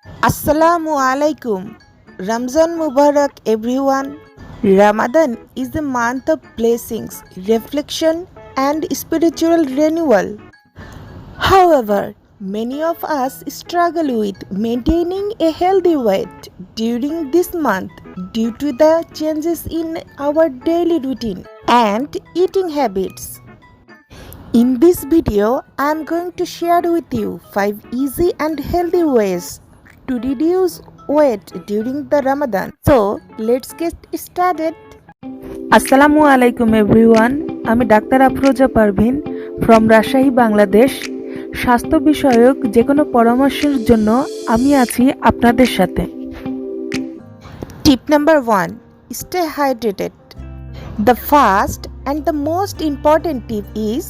Assalamu alaikum. Ramzan Mubarak, everyone. Ramadan is a month of blessings, reflection, and spiritual renewal. However, many of us struggle with maintaining a healthy weight during this month due to the changes in our daily routine and eating habits. In this video, I am going to share with you 5 easy and healthy ways to reduce weight during the Ramadan. So, let's get started. আসসালামু আলাইকুম everyone, আমি doctor Afroza Parvin from Rajshahi, Bangladesh. স্বাস্থ্য বিষয়ক যে কোনো পরামর্শের জন্য আমি আছি আপনাদের সাথে। Tip number 1. Stay hydrated. The first and the most important tip is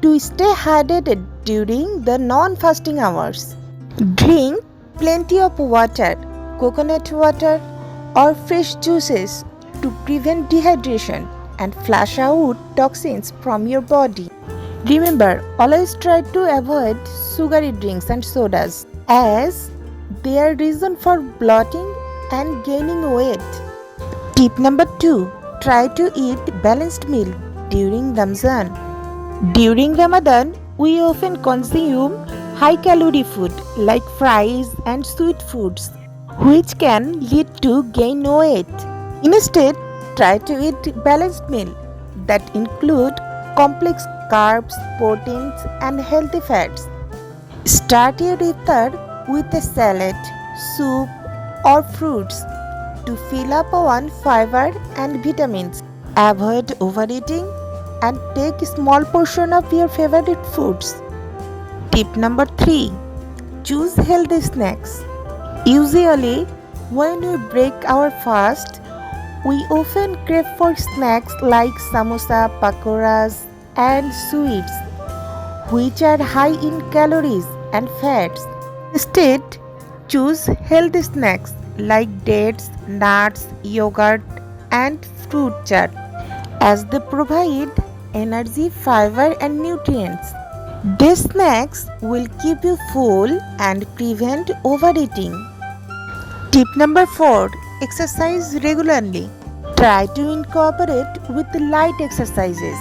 to stay hydrated during the non-fasting hours. Drink plenty of water, coconut water or fresh juices to prevent dehydration and flush out toxins from your body. Remember, always try to avoid sugary drinks and sodas as they are reason for bloating and gaining weight. Tip number 2. Try to eat balanced meal during Ramzan. During Ramadan, we often consume high-calorie food like fries and sweet foods, which can lead to gain weight. Instead, try to eat balanced meal that include complex carbs, proteins, and healthy fats. Start your iftar with a salad, soup, or fruits to fill up on fiber and vitamins. Avoid overeating and take a small portion of your favorite foods. Tip number 3. Choose healthy snacks. Usually, when we break our fast, we often crave for snacks like samosa, pakoras, and sweets, which are high in calories and fats. Instead, choose healthy snacks like dates, nuts, yogurt, and fruit chat, as they provide energy, fiber, and nutrients. These snacks will keep you full and prevent overeating. Tip number 4. Exercise regularly. Try to incorporate with light exercises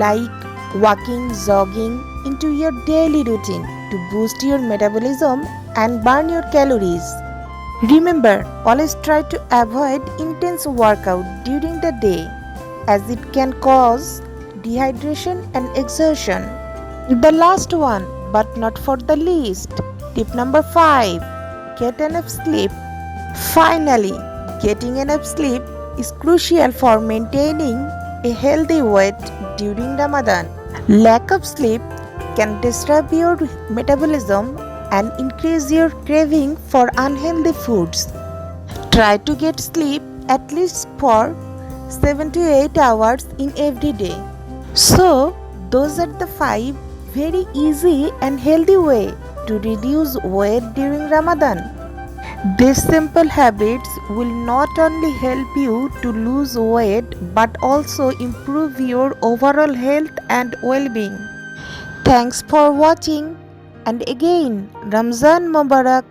like walking, jogging into your daily routine to boost your metabolism and burn your calories. Remember, always try to avoid intense workout during the day as it can cause dehydration and exhaustion. The last one, but not for the least, tip number 5. Get enough sleep. Finally, getting enough sleep is crucial for maintaining a healthy weight during Ramadan. Lack of sleep can disrupt your metabolism and increase your craving for unhealthy foods. Try to get sleep at least for 7 to 8 hours in every day. So, those are the 5 very easy and healthy way to reduce weight during Ramadan. These simple habits will not only help you to lose weight but also improve your overall health and well-being. Thanks for watching, and again, Ramzan Mubarak.